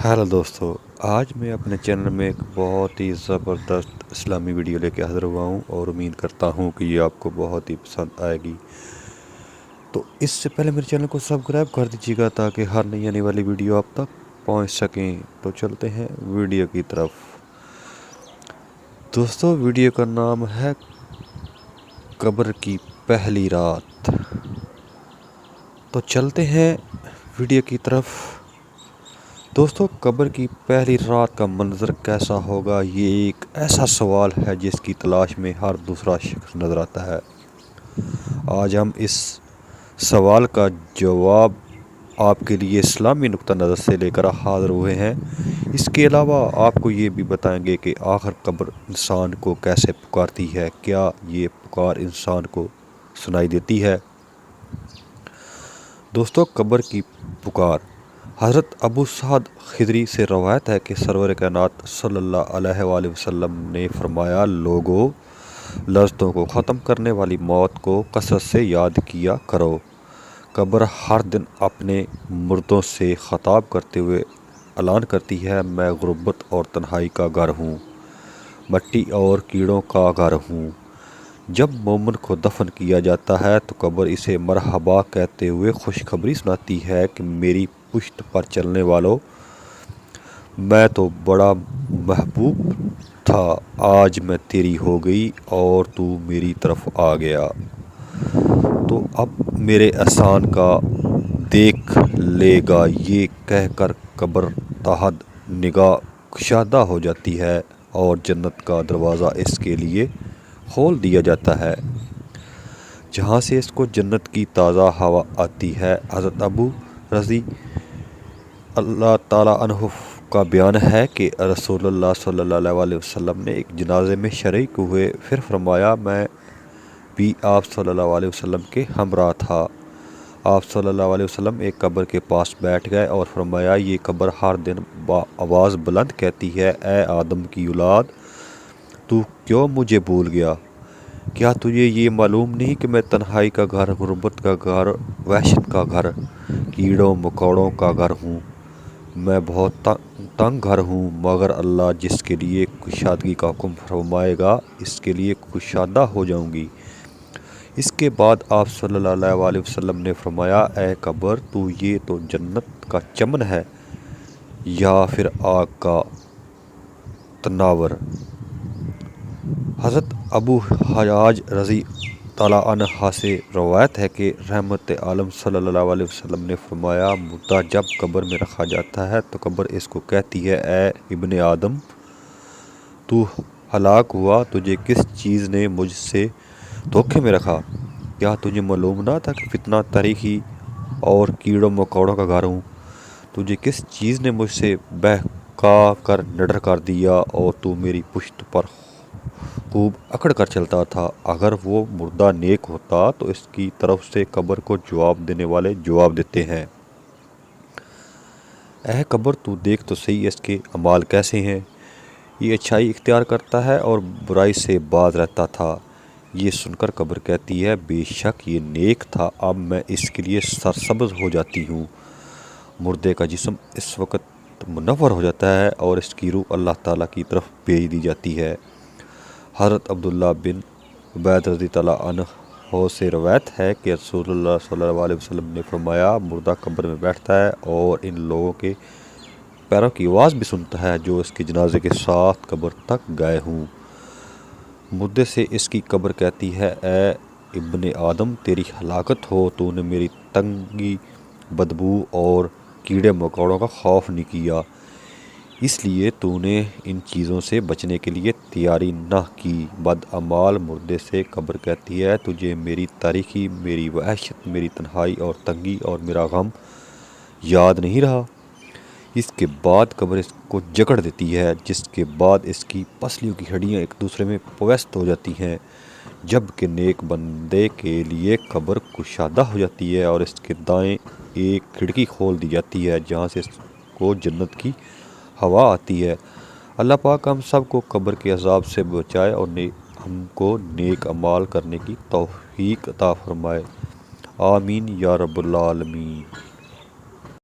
Hello दोस्तों। आज मैं अपने चैनल में एक बहुत ही ज़बरदस्त इस्लामी वीडियो लेके हाज़िर हुआ हूँ और उम्मीद करता हूँ कि ये आपको बहुत ही पसंद आएगी। तो इससे पहले मेरे चैनल को सब्सक्राइब कर दीजिएगा ताकि हर नई आने वाली वीडियो आप तक पहुँच सकें। तो चलते हैं वीडियो की तरफ। दोस्तों, वीडियो का नाम है कब्र की पहली रात। तो चलते हैं वीडियो की तरफ। दोस्तों, कब्र की पहली रात का मंजर कैसा होगा, ये एक ऐसा सवाल है जिसकी तलाश में हर दूसरा शख्स नज़र आता है। आज हम इस सवाल का जवाब आपके लिए इस्लामी नुक्ता नज़र से लेकर हाज़िर हुए हैं। इसके अलावा आपको ये भी बताएंगे कि आखिर कब्र इंसान को कैसे पुकारती है, क्या ये पुकार इंसान को सुनाई देती है। दोस्तों, कब्र की पुकार। हज़रत अबू सअद खिदरी से रवायत है कि सरवर कायनात सल्लल्लाहु अलैहि वसल्लम ने फरमाया, लोगों, लज़्ज़तों को ख़त्म करने वाली मौत को कसरत से याद किया करो। कब्र हर दिन अपने मुर्दों से ख़िताब करते हुए ऐलान करती है, मैं गुर्बत और तन्हाई का घर हूँ, मिट्टी और कीड़ों का घर हूँ। जब मोमिन को दफन किया जाता है तो कब्र इसे मरहबा कहते हुए खुशखबरी सुनाती है कि मेरी पुश्त पर चलने वालों, मैं तो बड़ा महबूब था, आज मैं तेरी हो गई और तू मेरी तरफ आ गया, तो अब मेरे एहसान का देख लेगा। ये कहकर कब्र तहत निगाह कुशादा हो जाती है और जन्नत का दरवाज़ा इसके लिए खोल दिया जाता है, जहाँ से इसको जन्नत की ताज़ा हवा आती है। हज़रत अबू रज़ी अल्लाह ताला अन्हु का बयान है कि रसूलुल्लाह सल्लल्लाहु अलैहि वसल्लम ने एक जनाजे में शरीक हुए, फिर फरमाया, मैं भी आप सल्लल्लाहु अलैहि वसल्लम के हमरा था। आप सल्लल्लाहु अलैहि वसल्लम एक कब्र के पास बैठ गए और फरमाया, ये कब्र हर दिन आवाज़ बुलंद कहती है, ए आदम की औलाद, तू क्यों मुझे भूल गया? क्या तुझे ये मालूम नहीं कि मैं तन्हाई का घर, गुर्बत का घर, वहशत का घर, कीड़ों मकोड़ों का घर हूँ। मैं बहुत तंग घर हूँ, मगर अल्लाह जिसके लिए कुशादगी का हुक्म फरमाएगा, इसके लिए कुशादा हो जाऊँगी। इसके बाद आप सल्लल्लाहु अलैहि वसल्लम ने फरमाया, ए कब्र, तू ये तो जन्नत का चमन है या फिर आग का तनावर। हज़रत अबू हजाज रज़ी ताला अन्हा से रवायत है कि रहमत आलम सल्लल्लाहु अलैहि वसल्लम ने फरमाया, मुर्दा जब कब्र में रखा जाता है तो कब्र इसको कहती है, ए इब्ने आदम, तू हलाक हुआ, तुझे किस चीज़ ने मुझसे धोखे में रखा? क्या तुझे मालूम ना था कि फितना तारीखी और कीड़ों मकोड़ों का घर हूँ? तुझे किस चीज़ ने मुझसे बहका कर निडर कर दिया और तू मेरी पुश्त पर खूब अकड़ कर चलता था? अगर वो मुर्दा नेक होता तो इसकी तरफ से कब्र को जवाब देने वाले जवाब देते हैं, ऐ कब्र, तू देख तो सही इसके अमाल कैसे हैं। ये अच्छाई इख्तियार करता है और बुराई से बाज रहता था। ये सुनकर कब्र कहती है, बेशक ये नेक था, अब मैं इसके लिए सरसब्ज़ हो जाती हूँ। मुर्दे का जिस्म इस वक्त मुनव्वर हो जाता है और इसकी रूह अल्लाह ताला की तरफ भेज दी जाती है। हज़रत अब्दुल्ला बिन उबैद रज़ी ताला अन्हो से रवायत है कि रसूलुल्लाह सल्लल्लाहु अलैहि वसल्लम ने फरमाया, मुर्दा कब्र में बैठता है और इन लोगों के पैरों की आवाज़ भी सुनता है जो इसके जनाजे के साथ कब्र तक गए हों। मुर्दे से इसकी कब्र कहती है, ए इब्ने आदम, तेरी हलाकत हो, तूने मेरी तंगी, बदबू और कीड़े मकोड़ों का खौफ नहीं किया, इसलिए तूने इन चीज़ों से बचने के लिए तैयारी न की। बदअमाल मुर्दे से कब्र कहती है, तुझे मेरी तारीकी, मेरी वहशत, मेरी तन्हाई और तंगी और मेरा गम याद नहीं रहा। इसके बाद कब्र इसको जकड़ देती है, जिसके बाद इसकी पसलियों की हड्डियाँ एक दूसरे में पवस्त हो जाती हैं, जबकि नेक बंदे के लिए कब्र कुशादा हो जाती है और इसके दाएं एक खिड़की खोल दी जाती है जहाँ से इसको जन्नत की हवा आती है। अल्लाह पाक हम सब को कब्र के अज़ाब से बचाए और हमको नेक अमाल करने की तौफीक अता फरमाए। आमीन या रब्बुल आलमीन।